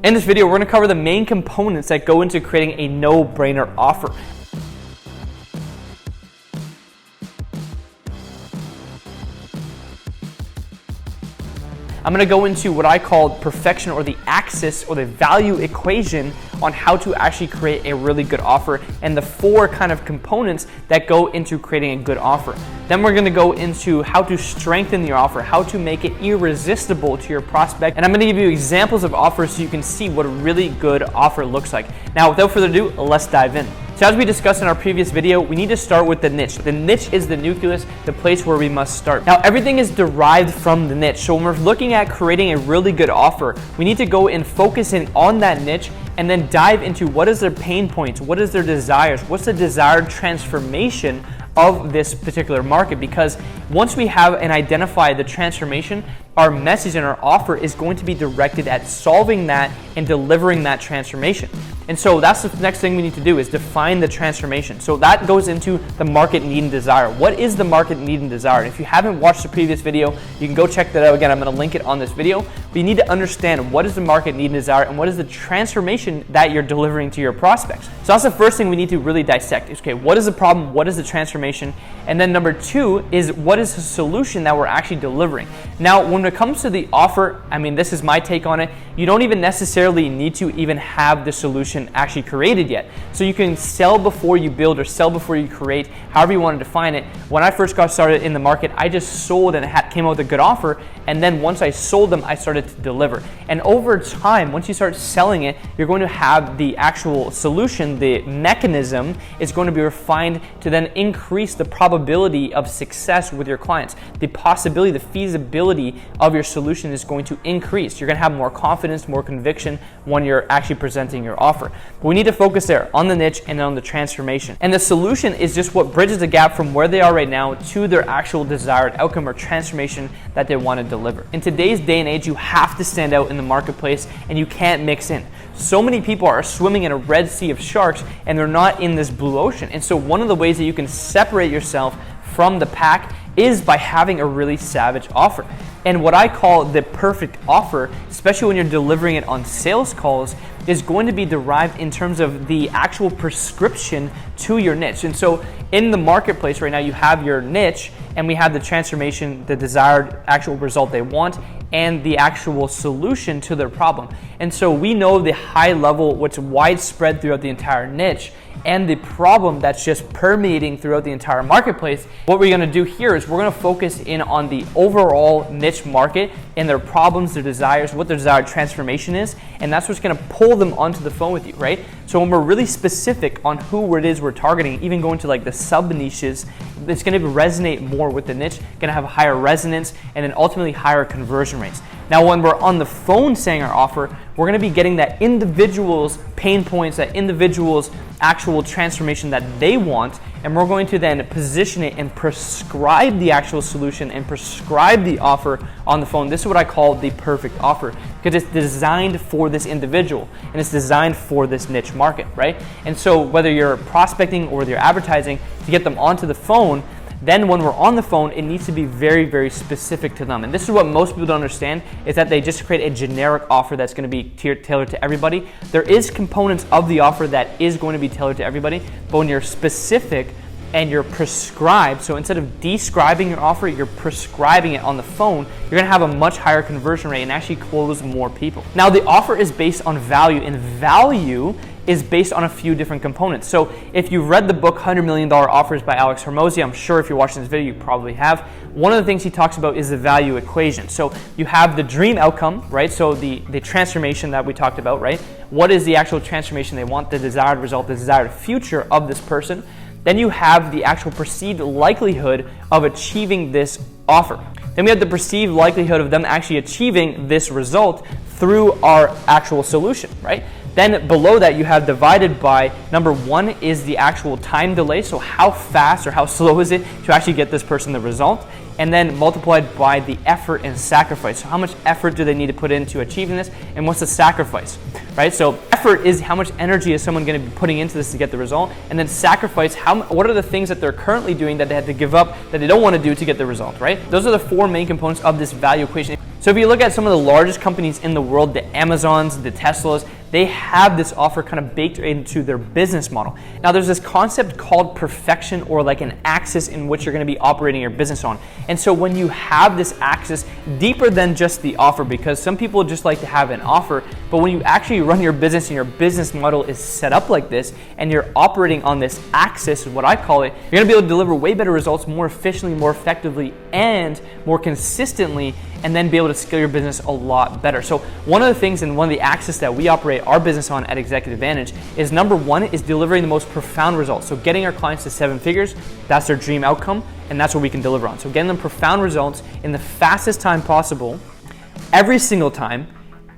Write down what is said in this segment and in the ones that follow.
In this video, we're going to cover the main components that go into creating a no-brainer offer. I'm going to go into what I call perfection, or the axis or the value equation on how to actually create a really good offer, and the 4 kind of components that go into creating a good offer. Then we're going to go into how to strengthen your offer, how to make it irresistible to your prospect, and I'm going to give you examples of offers so you can see what a really good offer looks like. Now, without further ado, let's dive in. So as we discussed in our previous video, we need to start with the niche. The niche is the nucleus, the place where we must start. Now, everything is derived from the niche. So when we're looking at creating a really good offer, we need to go and focus in on that niche and then dive into what is their pain points, what is their desires, what's the desired transformation of this particular market. Because once we have and identify the transformation, our message and our offer is going to be directed at solving that and delivering that transformation. And so that's the next thing we need to do, is define the transformation. So that goes into the market need and desire. What is the market need and desire? If you haven't watched the previous video, you can go check that out. Again, I'm going to link it on this video. But you need to understand what is the market need and desire, and what is the transformation that you're delivering to your prospects. So that's the first thing we need to really dissect. Is, okay, what is the problem? What is the transformation? And then number 2 is, what is the solution that we're actually delivering? Now, when it comes to the offer, I mean, this is my take on it. You don't even necessarily need to even have the solution actually created yet. So you can sell before you build, or sell before you create, however you want to define it. When I first got started in the market, I just sold and came out with a good offer. And then once I sold them, I started to deliver. And over time, once you start selling it, you're going to have the actual solution, the mechanism is going to be refined to then increase the probability of success with your clients. The possibility, the feasibility of your solution is going to increase. You're going to have more confidence, more conviction when you're actually presenting your offer. But we need to focus there on the niche and on the transformation. And the solution is just what bridges the gap from where they are right now to their actual desired outcome or transformation that they want to deliver. In today's day and age, you have to stand out in the marketplace, and you can't mix in. So many people are swimming in a red sea of sharks, and they're not in this blue ocean. And so one of the ways that you can separate yourself from the pack is by having a really savage offer. And what I call the perfect offer, especially when you're delivering it on sales calls, is going to be derived in terms of the actual prescription to your niche. And so in the marketplace right now, you have your niche, and we have the transformation, the desired actual result they want, and the actual solution to their problem. And so we know the high level, what's widespread throughout the entire niche, and the problem that's just permeating throughout the entire marketplace. What we're going to do here is we're going to focus in on the overall niche market and their problems, their desires, what their desired transformation is, and that's what's going to pull them onto the phone with you, right? So when we're really specific on who it is we're targeting, even going to like the sub niches, it's going to resonate more with the niche, going to have a higher resonance, and then ultimately higher conversion rates. Now, when we're on the phone saying our offer, we're going to be getting that individual's pain points, that individual's actual transformation that they want, and we're going to then position it and prescribe the actual solution and prescribe the offer on the phone. This is what I call the perfect offer, because it's designed for this individual and it's designed for this niche market, right? And so whether you're prospecting or you're advertising to get them onto the phone, then when we're on the phone, it needs to be very, very specific to them. And this is what most people don't understand, is that they just create a generic offer that's going to be tailored to everybody. There is components of the offer that is going to be tailored to everybody, but when you're specific and you're prescribed, so instead of describing your offer, you're prescribing it on the phone, you're going to have a much higher conversion rate and actually close more people. Now, the offer is based on value, and value is based on a few different components. So if you've read the book $100 Million Offers by Alex Hormozi, I'm sure if you're watching this video, you probably have. One of the things he talks about is the value equation. So you have the dream outcome, right? So the transformation that we talked about, right? What is the actual transformation they want, the desired result, the desired future of this person? Then you have the actual perceived likelihood of achieving this offer. Then we have the perceived likelihood of them actually achieving this result through our actual solution, right? Then below that, you have divided by, number 1 is the actual time delay. So how fast or how slow is it to actually get this person the result? And then multiplied by the effort and sacrifice. So how much effort do they need to put into achieving this? And what's the sacrifice, right? So effort is how much energy is someone going to be putting into this to get the result? And then sacrifice, what are the things that they're currently doing that they had to give up that they don't want to do to get the result, right? Those are the 4 main components of this value equation. So if you look at some of the largest companies in the world, the Amazons, the Teslas, they have this offer kind of baked into their business model. Now there's this concept called perfection, or like an axis in which you're going to be operating your business on. And so when you have this axis deeper than just the offer, because some people just like to have an offer, but when you actually run your business and your business model is set up like this and you're operating on this axis, is what I call it, you're going to be able to deliver way better results more efficiently, more effectively, and more consistently, and then be able to scale your business a lot better. So one of the things and one of the axes that we operate our business on at Executive Advantage is number one is delivering the most profound results. So getting our clients to 7 figures, that's their dream outcome, and that's what we can deliver on. So getting them profound results in the fastest time possible, every single time,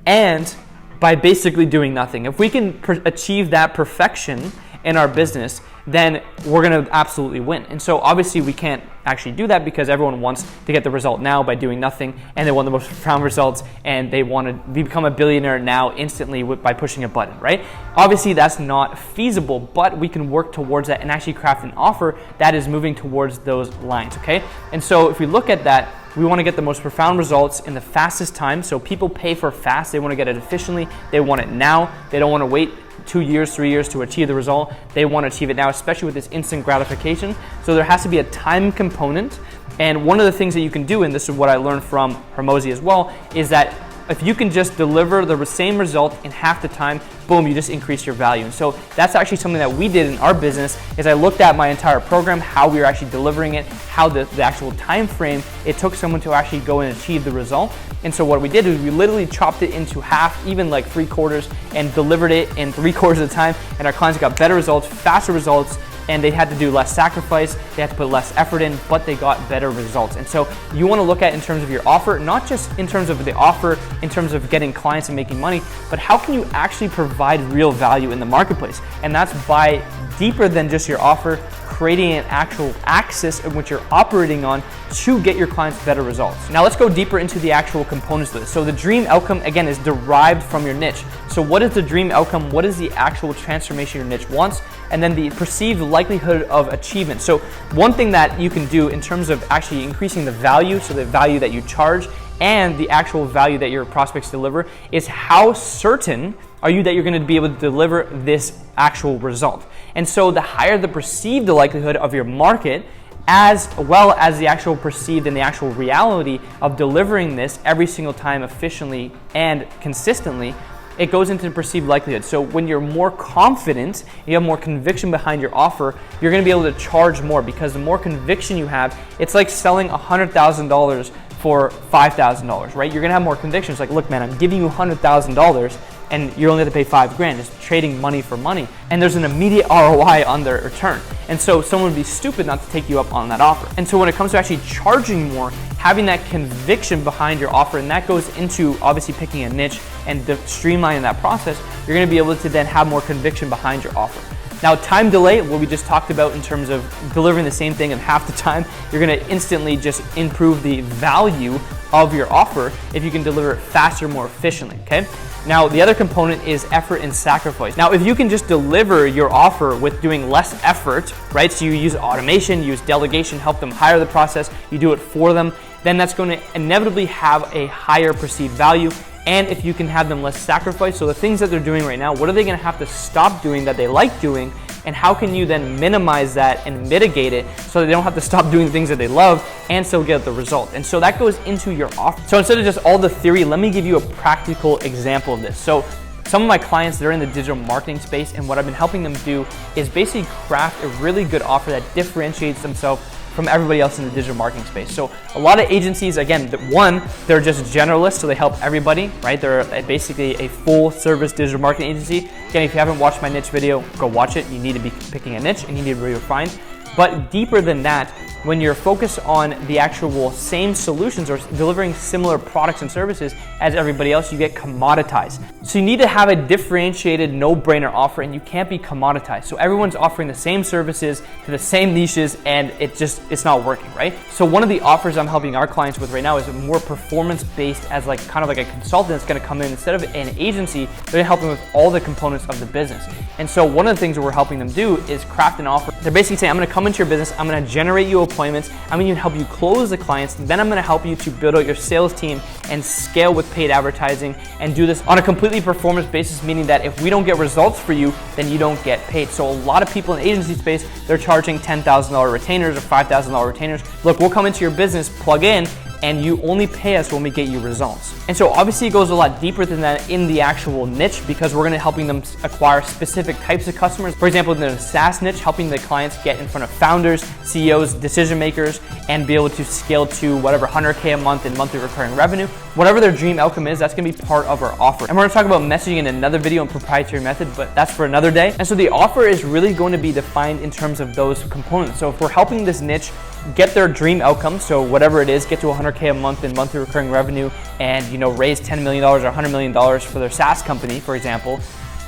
and by basically doing nothing. If we can achieve that perfection in our business, then we're going to absolutely win. And so obviously we can't actually do that because everyone wants to get the result now by doing nothing, and they want the most profound results, and they want to become a billionaire now instantly by pushing a button, right? Obviously that's not feasible, but we can work towards that and actually craft an offer that is moving towards those lines, okay? And so if we look at that, we want to get the most profound results in the fastest time. So people pay for fast. They want to get it efficiently. They want it now. They don't want to wait 2 years, 3 years to achieve the result. They want to achieve it now, especially with this instant gratification. So there has to be a time component. And one of the things that you can do, and this is what I learned from Hormozi as well, is that if you can just deliver the same result in half the time, boom, you just increase your value. And so that's actually something that we did in our business, is I looked at my entire program, how we were actually delivering it, how the actual time frame it took someone to actually go and achieve the result. And so what we did is we literally chopped it into half, even like 3/4, and delivered it in 3/4 of the time. And our clients got better results, faster results, and they had to do less sacrifice, they had to put less effort in, but they got better results. And so you want to look at in terms of your offer, not just in terms of the offer, in terms of getting clients and making money, but how can you actually provide real value in the marketplace? And that's by deeper than just your offer, creating an actual axis in which you're operating on to get your clients better results. Now let's go deeper into the actual components of this. So the dream outcome, again, is derived from your niche. So what is the dream outcome? What is the actual transformation your niche wants? And then the perceived likelihood of achievement. So one thing that you can do in terms of actually increasing the value, so the value that you charge and the actual value that your prospects deliver, is how certain are you that you're going to be able to deliver this actual result. And so the higher the perceived the likelihood of your market, as well as the actual perceived and the actual reality of delivering this every single time efficiently and consistently, it goes into the perceived likelihood. So when you're more confident, you have more conviction behind your offer, you're going to be able to charge more, because the more conviction you have, it's like selling $100,000 for $5,000, right? You're going to have more conviction. It's like, look, man, I'm giving you $100,000 and you only have to pay $5,000. It's trading money for money. And there's an immediate ROI on their return. And so someone would be stupid not to take you up on that offer. And so when it comes to actually charging more, having that conviction behind your offer, and that goes into obviously picking a niche and streamlining that process, you're going to be able to then have more conviction behind your offer. Now, time delay, what we just talked about in terms of delivering the same thing in half the time, you're going to instantly just improve the value of your offer if you can deliver it faster, more efficiently, okay? Now, the other component is effort and sacrifice. Now, if you can just deliver your offer with doing less effort, right? So you use automation, use delegation, help them hire the process, you do it for them, then that's going to inevitably have a higher perceived value. And if you can have them less sacrifice, so the things that they're doing right now, what are they going to have to stop doing that they like doing? And how can you then minimize that and mitigate it so they don't have to stop doing things that they love and still get the result? And so that goes into your offer. So instead of just all the theory, let me give you a practical example of this. So some of my clients, they're in the digital marketing space, and what I've been helping them do is basically craft a really good offer that differentiates themselves from everybody else in the digital marketing space. So a lot of agencies, again, one, they're just generalists, so they help everybody, right? They're basically a full service digital marketing agency. Again, if you haven't watched my niche video, go watch it. You need to be picking a niche and you need to be refined. But deeper than that, when you're focused on the actual same solutions or delivering similar products and services as everybody else, you get commoditized. So you need to have a differentiated, no-brainer offer, and you can't be commoditized. So everyone's offering the same services to the same niches, and it's not working, right? So one of the offers I'm helping our clients with right now is more performance-based, as like kind of like a consultant that's going to come in instead of an agency. They're going to help them with all the components of the business. And so one of the things that we're helping them do is craft an offer. They're basically saying, I'm going to come into your business, I'm gonna generate you appointments, I'm gonna even help you close the clients, then I'm gonna help you to build out your sales team and scale with paid advertising and do this on a completely performance basis, meaning that if we don't get results for you, then you don't get paid. So a lot of people in the agency space, they're charging $10,000 retainers or $5,000 retainers. Look, we'll come into your business, plug in, and you only pay us when we get you results. And so obviously it goes a lot deeper than that in the actual niche, because we're gonna helping them acquire specific types of customers. For example, in the SaaS niche, helping the clients get in front of founders, CEOs, decision makers, and be able to scale to whatever 100K a month in monthly recurring revenue. Whatever their dream outcome is, that's gonna be part of our offer. And we're gonna talk about messaging in another video and proprietary method, but that's for another day. And so the offer is really going to be defined in terms of those components. So if we're helping this niche get their dream outcome, so whatever it is, get to 100K a month in monthly recurring revenue and raise $10 million or $100 million for their SaaS company, for example.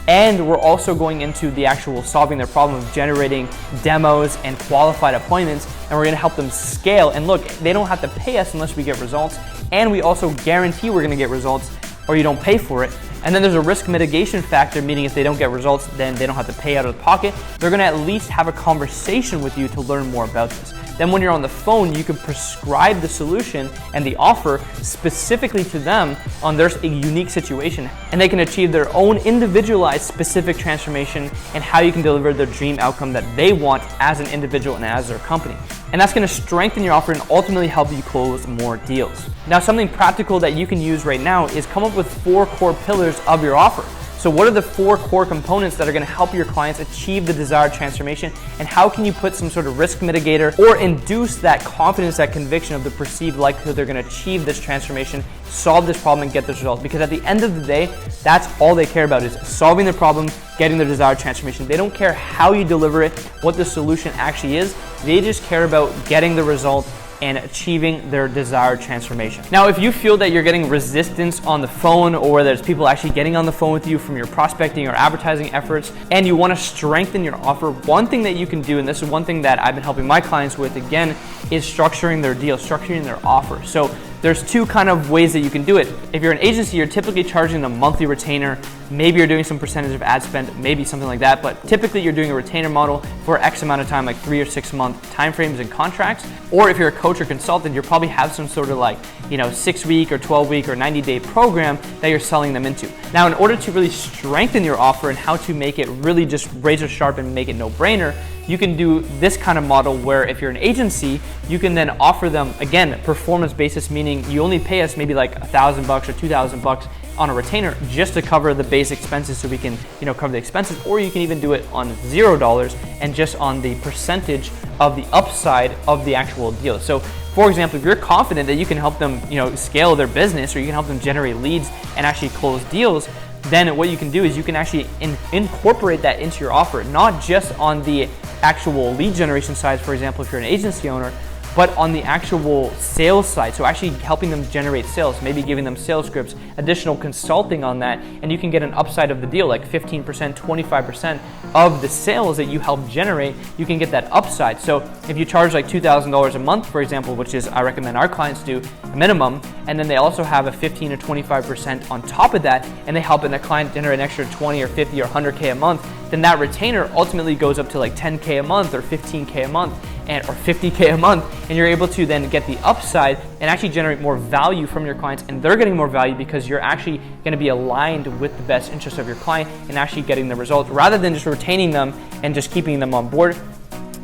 And we're also going into the actual solving their problem of generating demos and qualified appointments, and we're gonna help them scale. And look, they don't have to pay us unless we get results, and we also guarantee we're gonna get results or you don't pay for it. And then there's a risk mitigation factor, meaning if they don't get results, then they don't have to pay out of the pocket. They're gonna at least have a conversation with you to learn more about this. Then when you're on the phone, you can prescribe the solution and the offer specifically to them on their unique situation, and they can achieve their own individualized specific transformation and how you can deliver their dream outcome that they want as an individual and as their company. And that's gonna strengthen your offer and ultimately help you close more deals. Now, something practical that you can use right now is come up with 4 core pillars of your offer. So what are the 4 core components that are gonna help your clients achieve the desired transformation, and how can you put some sort of risk mitigator or induce that confidence, that conviction of the perceived likelihood they're gonna achieve this transformation, solve this problem, and get this result? Because at the end of the day, that's all they care about, is solving their problem, getting their desired transformation. They don't care how you deliver it, what the solution actually is. They just care about getting the result and achieving their desired transformation. Now, if you feel that you're getting resistance on the phone, or there's people actually getting on the phone with you from your prospecting or advertising efforts, and you wanna strengthen your offer, one thing that you can do, and this is one thing that I've been helping my clients with again, is structuring their deal, structuring their offer. So there's 2 kind of ways that you can do it. If you're an agency, you're typically charging a monthly retainer. Maybe you're doing some percentage of ad spend, maybe something like that, but typically you're doing a retainer model for X amount of time, like 3 or 6 month timeframes and contracts. Or if you're a coach or consultant, you probably have some sort of 6-week or 12-week or 90-day program that you're selling them into. Now, in order to really strengthen your offer and how to make it really just razor sharp and make it no-brainer, you can do this kind of model where if you're an agency, you can then offer them, again, performance basis, meaning you only pay us maybe like $1,000 or $2,000 on a retainer just to cover the base expenses, so we can cover the expenses. Or you can even do it on $0 and just on the percentage of the upside of the actual deal. So for example, if you're confident that you can help them scale their business, or you can help them generate leads and actually close deals, then what you can do is you can actually incorporate that into your offer, not just on the actual lead generation side, for example, if you're an agency owner, but on the actual sales side. So actually helping them generate sales, maybe giving them sales scripts, additional consulting on that, and you can get an upside of the deal, like 15%, 25% of the sales that you help generate, you can get that upside. So if you charge like $2,000 a month, for example, which is I recommend our clients do a minimum, and then they also have a 15 or 25% on top of that, and they help a client generate an extra 20 or 50 or 100K a month, then that retainer ultimately goes up to like 10K a month or 15K a month. Or 50K a month, and you're able to then get the upside and actually generate more value from your clients, and they're getting more value because you're actually going to be aligned with the best interest of your client and actually getting the results, rather than just retaining them and just keeping them on board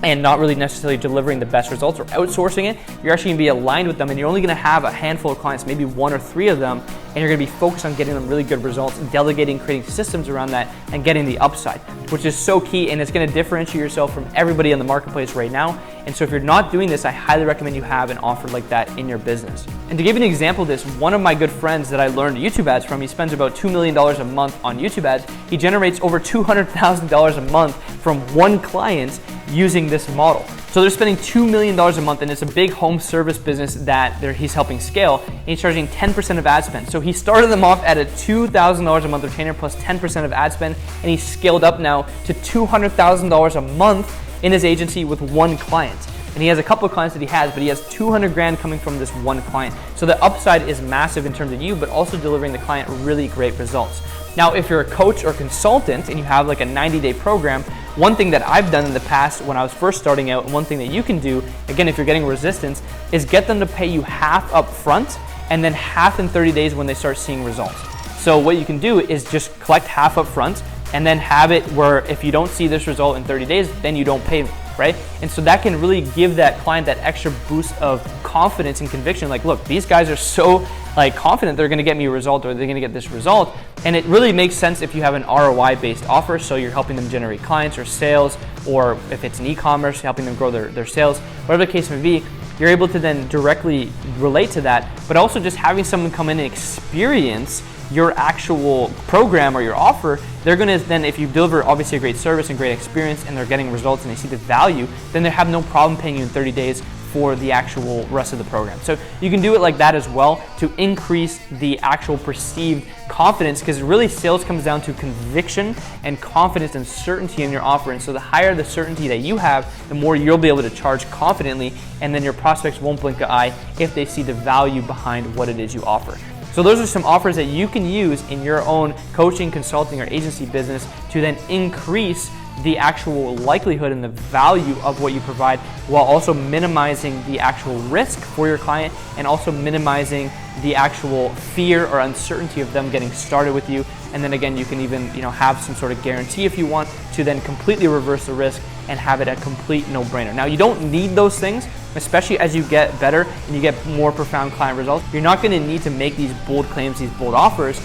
and not really necessarily delivering the best results or outsourcing it. You're actually gonna be aligned with them, and you're only gonna have a handful of clients, maybe 1 or 3 of them, and you're gonna be focused on getting them really good results, delegating, creating systems around that, and getting the upside, which is so key, and it's gonna differentiate yourself from everybody in the marketplace right now. And so if you're not doing this, I highly recommend you have an offer like that in your business. And to give you an example of this, one of my good friends that I learned YouTube ads from, he spends about $2 million a month on YouTube ads. He generates over $200,000 a month from one client using this model. So they're spending $2 million a month, and it's a big home service business that he's helping scale, and he's charging 10% of ad spend. So he started them off at a $2,000 a month retainer plus 10% of ad spend, and he's scaled up now to $200,000 a month in his agency with one client. And he has a couple of clients that he has, but he has 200 grand coming from this one client. So the upside is massive in terms of you, but also delivering the client really great results. Now, if you're a coach or consultant and you have like a 90-day program, one thing that I've done in the past when I was first starting out, and one thing that you can do, again, if you're getting resistance, is get them to pay you half up front and then half in 30 days when they start seeing results. So what you can do is just collect half up front and then have it where if you don't see this result in 30 days, then you don't pay me, right? And so that can really give that client that extra boost of confidence and conviction. Like, look, these guys are so confident they're gonna get me a result, or they're gonna get this result. And it really makes sense if you have an ROI-based offer, so you're helping them generate clients or sales, or if it's an e-commerce, helping them grow their sales, whatever the case may be. You're able to then directly relate to that, but also just having someone come in and experience your actual program or your offer, they're gonna then, if you deliver obviously a great service and great experience and they're getting results and they see the value, then they have no problem paying you in 30 days for the actual rest of the program. So you can do it like that as well to increase the actual perceived confidence, because really sales comes down to conviction and confidence and certainty in your offer. And so the higher the certainty that you have, the more you'll be able to charge confidently, and then your prospects won't blink an eye if they see the value behind what it is you offer. So those are some offers that you can use in your own coaching, consulting, or agency business to then increase the actual likelihood and the value of what you provide, while also minimizing the actual risk for your client and also minimizing the actual fear or uncertainty of them getting started with you. And then again, you can even have some sort of guarantee if you want to then completely reverse the risk and have it a complete no-brainer. Now, you don't need those things, especially as you get better and you get more profound client results. You're not going to need to make these bold claims, these bold offers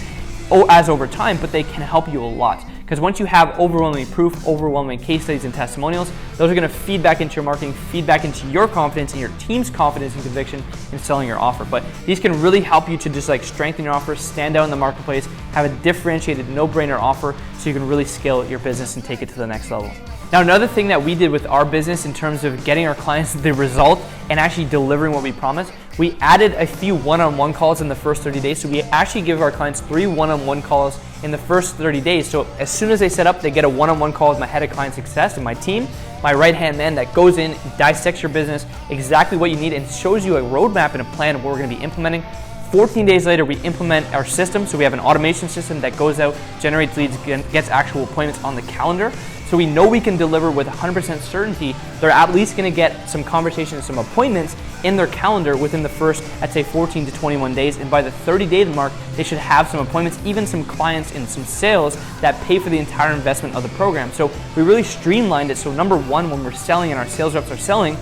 as over time, but they can help you a lot. Because once you have overwhelming proof, overwhelming case studies and testimonials, those are going to feed back into your marketing, feed back into your confidence and your team's confidence and conviction in selling your offer. But these can really help you to just strengthen your offer, stand out in the marketplace, have a differentiated, no-brainer offer so you can really scale your business and take it to the next level. Now, another thing that we did with our business in terms of getting our clients the result and actually delivering what we promised, we added a few one-on-one calls in the first 30 days. So we actually give our clients 3 one-on-one calls in the first 30 days. So as soon as they set up, they get a one-on-one call with my head of client success and my team, my right-hand man that goes in, dissects your business, exactly what you need, and shows you a roadmap and a plan of what we're gonna be implementing. 14 days later, we implement our system. So we have an automation system that goes out, generates leads, gets actual appointments on the calendar. So we know we can deliver with 100% certainty. They're at least gonna get some conversations, some appointments in their calendar within the first, I'd say 14 to 21 days. And by the 30-day mark, they should have some appointments, even some clients and some sales that pay for the entire investment of the program. So we really streamlined it. So number one, when we're selling and our sales reps are selling,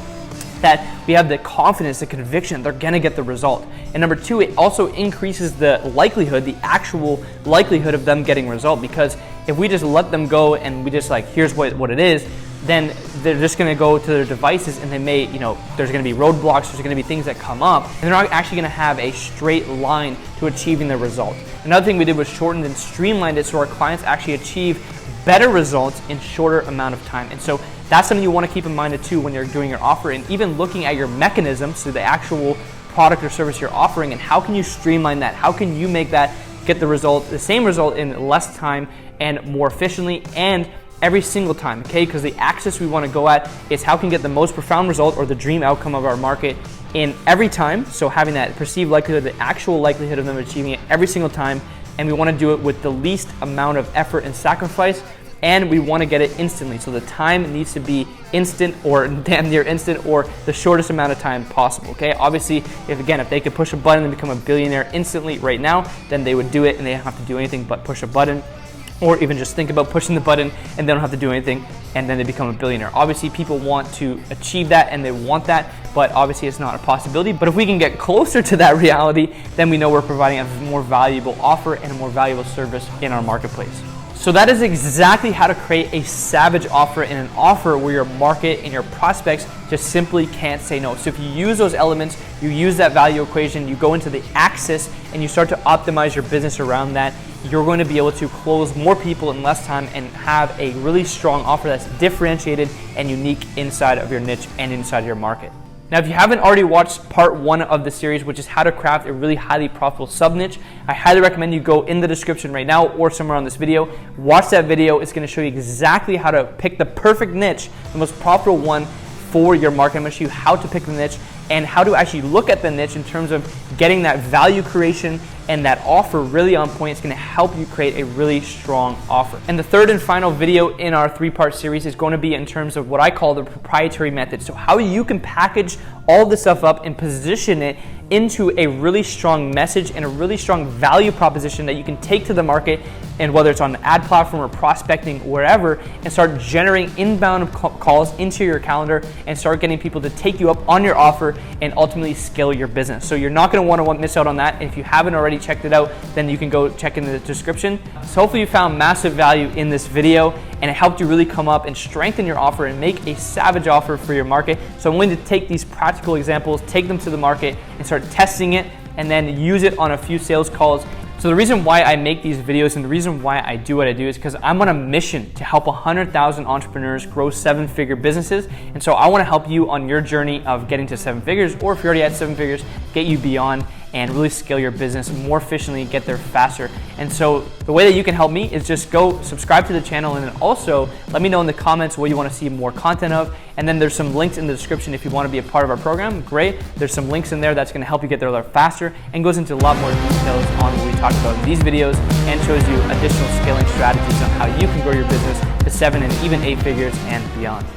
that we have the confidence, the conviction they're gonna get the result. And number two, it also increases the likelihood, the actual likelihood of them getting result, because if we just let them go and we just here's what it is, then they're just gonna go to their devices and they may, there's gonna be roadblocks, there's gonna be things that come up, and they're not actually gonna have a straight line to achieving the result. Another thing we did was shortened and streamlined it so our clients actually achieve better results in shorter amount of time. And so that's something you want to keep in mind too when you're doing your offer, and even looking at your mechanisms, so the actual product or service you're offering, and how can you streamline that? How can you make that get the same result in less time and more efficiently and every single time, okay? Because the axis we want to go at is how can we get the most profound result or the dream outcome of our market in every time. So having that perceived likelihood, the actual likelihood of them achieving it every single time, and we want to do it with the least amount of effort and sacrifice, and we want to get it instantly. So the time needs to be instant or damn near instant, or the shortest amount of time possible, okay? Obviously, if they could push a button and become a billionaire instantly right now, then they would do it and they don't have to do anything but push a button, or even just think about pushing the button and they don't have to do anything and then they become a billionaire. Obviously, people want to achieve that and they want that, but obviously it's not a possibility. But if we can get closer to that reality, then we know we're providing a more valuable offer and a more valuable service in our marketplace. So that is exactly how to create a savage offer, and an offer where your market and your prospects just simply can't say no. So if you use those elements, you use that value equation, you go into the axis and you start to optimize your business around that, you're going to be able to close more people in less time and have a really strong offer that's differentiated and unique inside of your niche and inside your market. Now, if you haven't already watched part 1 of the series, which is how to craft a really highly profitable sub-niche, I highly recommend you go in the description right now or somewhere on this video. Watch that video. It's going to show you exactly how to pick the perfect niche, the most profitable one for your market. I'm going to show you how to pick the niche and how to actually look at the niche in terms of getting that value creation and that offer really on point. It's going to help you create a really strong offer. And the third and final video in our 3-part series is going to be in terms of what I call the proprietary method. So how you can package all this stuff up and position it into a really strong message and a really strong value proposition that you can take to the market, and whether it's on the ad platform or prospecting, wherever, and start generating inbound calls into your calendar and start getting people to take you up on your offer and ultimately scale your business. So you're not going to want to miss out on that. And if you haven't already checked it out, then you can go check in the description. So hopefully you found massive value in this video and it helped you really come up and strengthen your offer and make a savage offer for your market. So I'm going to take these practical examples, take them to the market and start testing it, and then use it on a few sales calls. So the reason why I make these videos and the reason why I do what I do is because I'm on a mission to help 100,000 entrepreneurs grow 7-figure businesses. And so I want to help you on your journey of getting to 7 figures, or if you're already at 7 figures, get you beyond and really scale your business more efficiently, get there faster. And so the way that you can help me is just go subscribe to the channel, and then also let me know in the comments what you want to see more content of. And then there's some links in the description if you want to be a part of our program. Great. There's some links in there that's going to help you get there a lot faster and goes into a lot more details on what we talked about in these videos and shows you additional scaling strategies on how you can grow your business to 7 and even 8 figures and beyond.